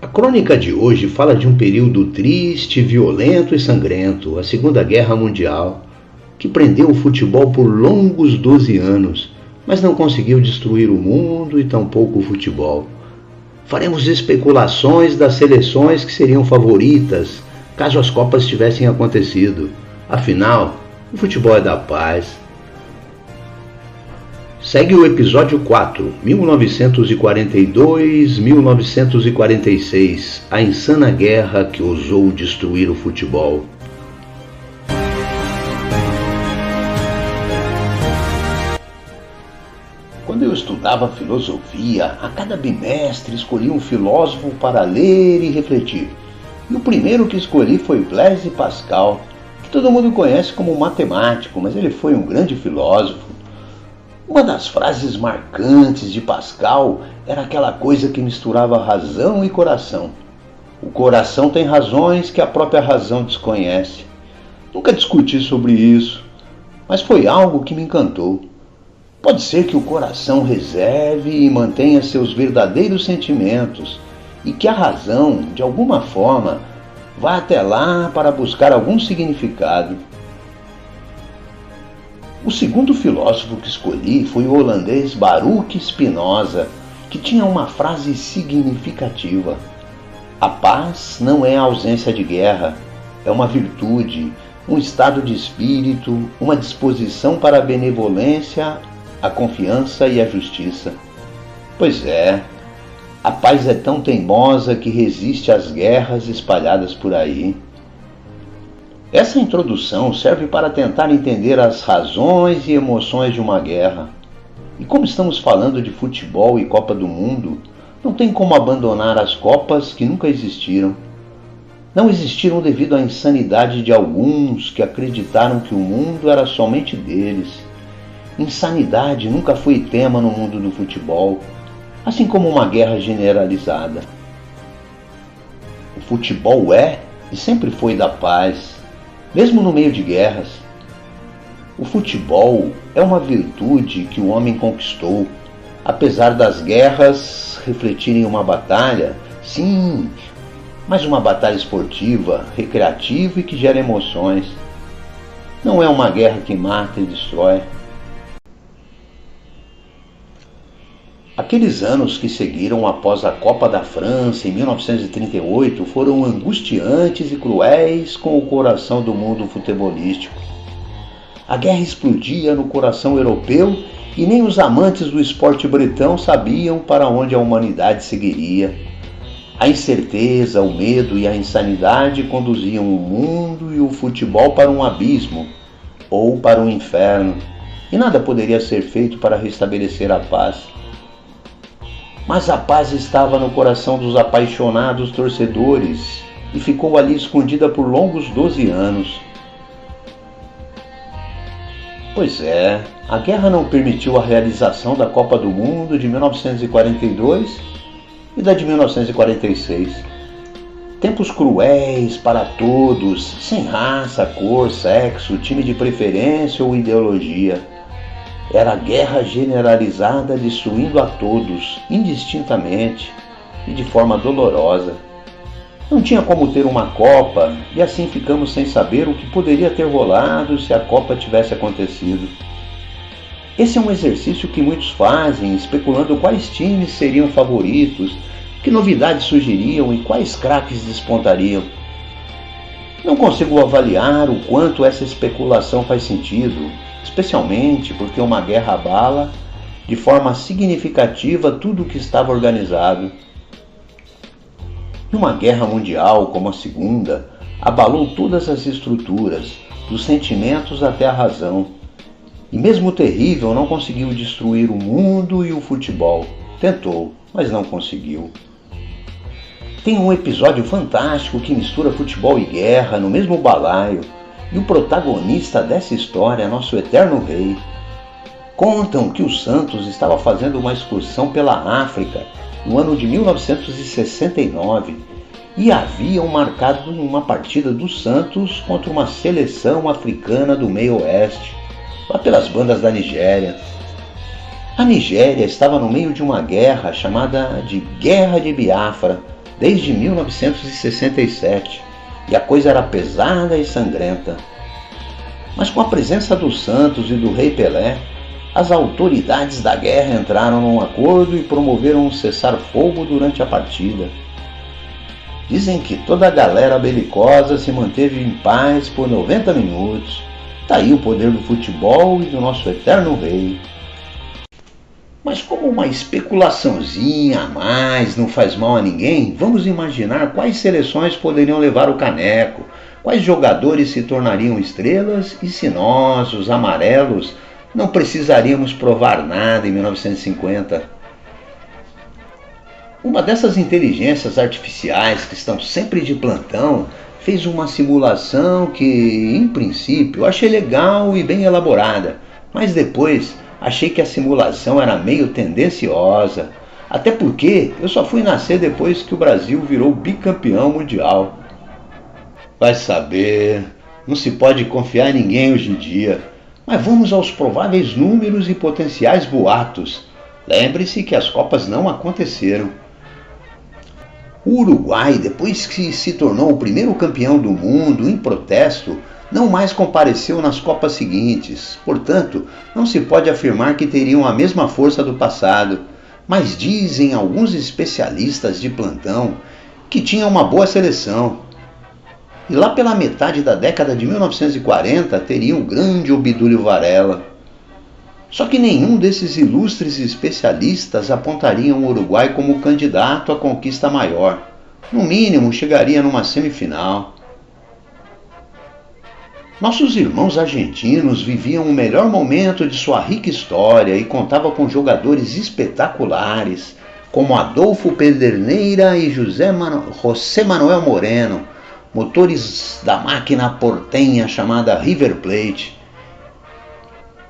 A crônica de hoje fala de um período triste, violento e sangrento, a Segunda Guerra Mundial, que prendeu o futebol por longos 12 anos, mas não conseguiu destruir o mundo e tampouco o futebol. Faremos especulações das seleções que seriam favoritas caso as Copas tivessem acontecido. Afinal, o futebol é da paz. Segue o episódio 4, 1942-1946, a insana guerra que ousou destruir o futebol. Quando eu estudava filosofia, a cada bimestre escolhia um filósofo para ler e refletir. E o primeiro que escolhi foi Blaise Pascal, que todo mundo conhece como matemático, mas ele foi um grande filósofo. Uma das frases marcantes de Pascal era aquela coisa que misturava razão e coração. O coração tem razões que a própria razão desconhece. Nunca discuti sobre isso, mas foi algo que me encantou. Pode ser que o coração reserve e mantenha seus verdadeiros sentimentos e que a razão, de alguma forma, vá até lá para buscar algum significado. O segundo filósofo que escolhi foi o holandês Baruch Spinoza, que tinha uma frase significativa. A paz não é a ausência de guerra, é uma virtude, um estado de espírito, uma disposição para a benevolência, a confiança e a justiça. Pois é, a paz é tão teimosa que resiste às guerras espalhadas por aí. Essa introdução serve para tentar entender as razões e emoções de uma guerra. E como estamos falando de futebol e Copa do Mundo, não tem como abandonar as Copas que nunca existiram. Não existiram devido à insanidade de alguns que acreditaram que o mundo era somente deles. Insanidade nunca foi tema no mundo do futebol, assim como uma guerra generalizada. O futebol é e sempre foi da paz, mesmo no meio de guerras. O futebol é uma virtude que o homem conquistou, apesar das guerras refletirem uma batalha, sim, mas uma batalha esportiva, recreativa e que gera emoções. Não é uma guerra que mata e destrói. Aqueles anos que seguiram após a Copa da França em 1938 foram angustiantes e cruéis com o coração do mundo futebolístico. A guerra explodia no coração europeu e nem os amantes do esporte bretão sabiam para onde a humanidade seguiria. A incerteza, o medo e a insanidade conduziam o mundo e o futebol para um abismo ou para um inferno, e nada poderia ser feito para restabelecer a paz. Mas a paz estava no coração dos apaixonados torcedores e ficou ali escondida por longos 12 anos. Pois é, a guerra não permitiu a realização da Copa do Mundo de 1942 e da de 1946. Tempos cruéis para todos, sem raça, cor, sexo, time de preferência ou ideologia. Era a guerra generalizada destruindo a todos, indistintamente e de forma dolorosa. Não tinha como ter uma Copa e assim ficamos sem saber o que poderia ter rolado se a Copa tivesse acontecido. Esse é um exercício que muitos fazem, especulando quais times seriam favoritos, que novidades surgiriam e quais craques despontariam. Não consigo avaliar o quanto essa especulação faz sentido, especialmente porque uma guerra abala de forma significativa tudo o que estava organizado. Numa guerra mundial como a Segunda, abalou todas as estruturas, dos sentimentos até a razão. E mesmo terrível, não conseguiu destruir o mundo e o futebol. Tentou, mas não conseguiu. Tem um episódio fantástico que mistura futebol e guerra no mesmo balaio, e o protagonista dessa história é nosso eterno rei. Contam que o Santos estava fazendo uma excursão pela África no ano de 1969 e haviam marcado uma partida do Santos contra uma seleção africana do meio oeste, lá pelas bandas da Nigéria. A Nigéria estava no meio de uma guerra chamada de Guerra de Biafra, desde 1967, e a coisa era pesada e sangrenta. Mas com a presença do Santos e do Rei Pelé, as autoridades da guerra entraram num acordo e promoveram um cessar-fogo durante a partida. Dizem que toda a galera belicosa se manteve em paz por 90 minutos. Tá aí o poder do futebol e do nosso eterno rei. Mas como uma especulaçãozinha a mais não faz mal a ninguém, vamos imaginar quais seleções poderiam levar o caneco, quais jogadores se tornariam estrelas e se nós, os amarelos, não precisaríamos provar nada em 1950. Uma dessas inteligências artificiais que estão sempre de plantão fez uma simulação que, em princípio, achei legal e bem elaborada, mas depois achei que a simulação era meio tendenciosa, até porque eu só fui nascer depois que o Brasil virou bicampeão mundial. Vai saber, não se pode confiar em ninguém hoje em dia, mas vamos aos prováveis números e potenciais boatos. Lembre-se que as Copas não aconteceram. O Uruguai, depois que se tornou o primeiro campeão do mundo em protesto, não mais compareceu nas Copas seguintes, portanto, não se pode afirmar que teriam a mesma força do passado, mas dizem alguns especialistas de plantão que tinha uma boa seleção. E lá pela metade da década de 1940 teria o grande Obdúlio Varela. Só que nenhum desses ilustres especialistas apontariam o Uruguai como candidato à conquista maior. No mínimo, chegaria numa semifinal. Nossos irmãos argentinos viviam o melhor momento de sua rica história e contavam com jogadores espetaculares, como Adolfo Pederneiras e José Manuel Moreno, motores da máquina portenha chamada River Plate,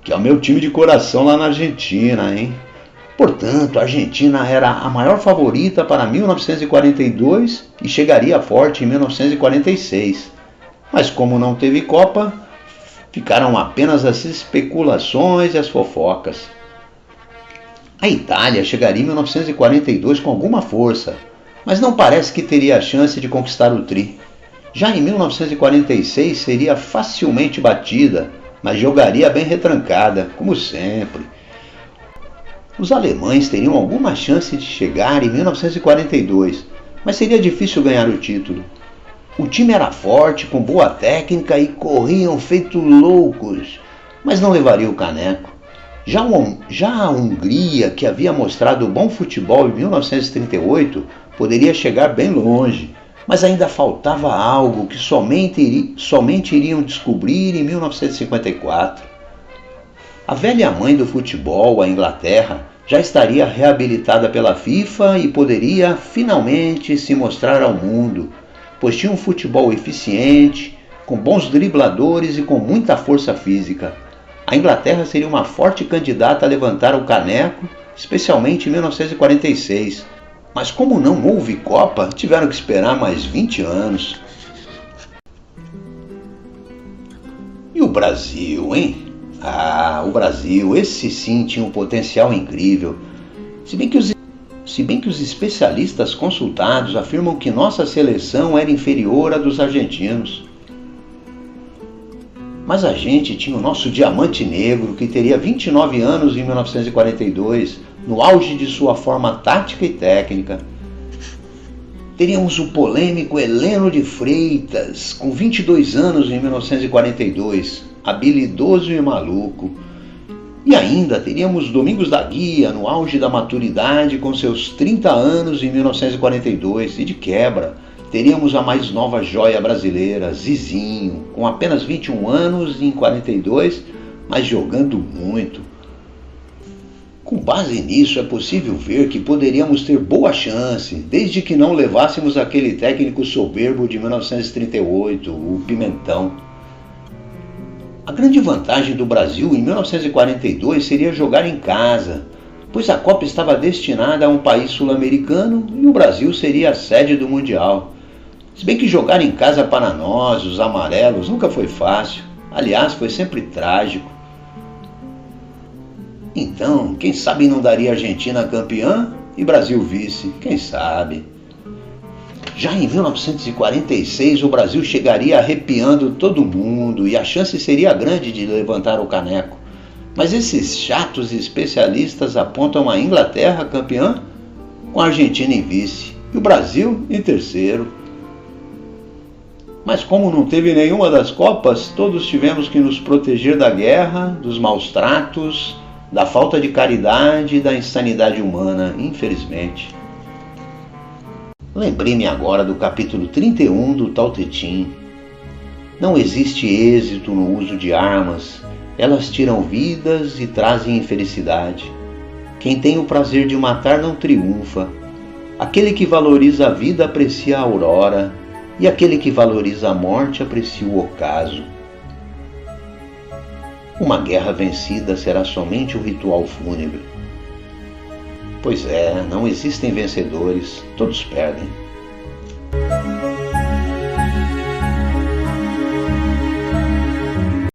que é o meu time de coração lá na Argentina, hein? Portanto, a Argentina era a maior favorita para 1942 e chegaria forte em 1946. Mas como não teve Copa, ficaram apenas as especulações e as fofocas. A Itália chegaria em 1942 com alguma força, mas não parece que teria a chance de conquistar o tri. Já em 1946 seria facilmente batida, mas jogaria bem retrancada, como sempre. Os alemães teriam alguma chance de chegar em 1942, mas seria difícil ganhar o título. O time era forte, com boa técnica e corriam feito loucos, mas não levaria o caneco. Já a Hungria, que havia mostrado bom futebol em 1938, poderia chegar bem longe, mas ainda faltava algo que somente iriam descobrir em 1954. A velha mãe do futebol, a Inglaterra, já estaria reabilitada pela FIFA e poderia finalmente se mostrar ao mundo, pois tinha um futebol eficiente, com bons dribladores e com muita força física. A Inglaterra seria uma forte candidata a levantar o caneco, especialmente em 1946. Mas como não houve Copa, tiveram que esperar mais 20 anos. E o Brasil, hein? O Brasil, esse sim tinha um potencial incrível. Se bem que os especialistas consultados afirmam que nossa seleção era inferior à dos argentinos. Mas a gente tinha o nosso diamante negro, que teria 29 anos em 1942, no auge de sua forma tática e técnica. Teríamos o polêmico Heleno de Freitas, com 22 anos em 1942, habilidoso e maluco. E ainda teríamos Domingos da Guia, no auge da maturidade, com seus 30 anos em 1942, e de quebra teríamos a mais nova joia brasileira, Zizinho, com apenas 21 anos em 42, mas jogando muito. Com base nisso, é possível ver que poderíamos ter boa chance, desde que não levássemos aquele técnico soberbo de 1938, o Pimentão. A grande vantagem do Brasil em 1942 seria jogar em casa, pois a Copa estava destinada a um país sul-americano e o Brasil seria a sede do Mundial. Se bem que jogar em casa para nós, os amarelos, nunca foi fácil. Aliás, foi sempre trágico. Então, quem sabe não daria Argentina campeã e Brasil vice? Quem sabe? Já em 1946, o Brasil chegaria arrepiando todo mundo e a chance seria grande de levantar o caneco. Mas esses chatos especialistas apontam a Inglaterra campeã, com a Argentina em vice e o Brasil em terceiro. Mas como não teve nenhuma das Copas, todos tivemos que nos proteger da guerra, dos maus tratos, da falta de caridade e da insanidade humana, infelizmente. Lembrei-me agora do capítulo 31 do Tao Te Ching. Não existe êxito no uso de armas, elas tiram vidas e trazem infelicidade. Quem tem o prazer de matar não triunfa. Aquele que valoriza a vida aprecia a aurora, e aquele que valoriza a morte aprecia o ocaso. Uma guerra vencida será somente um ritual fúnebre. Pois é, não existem vencedores, todos perdem.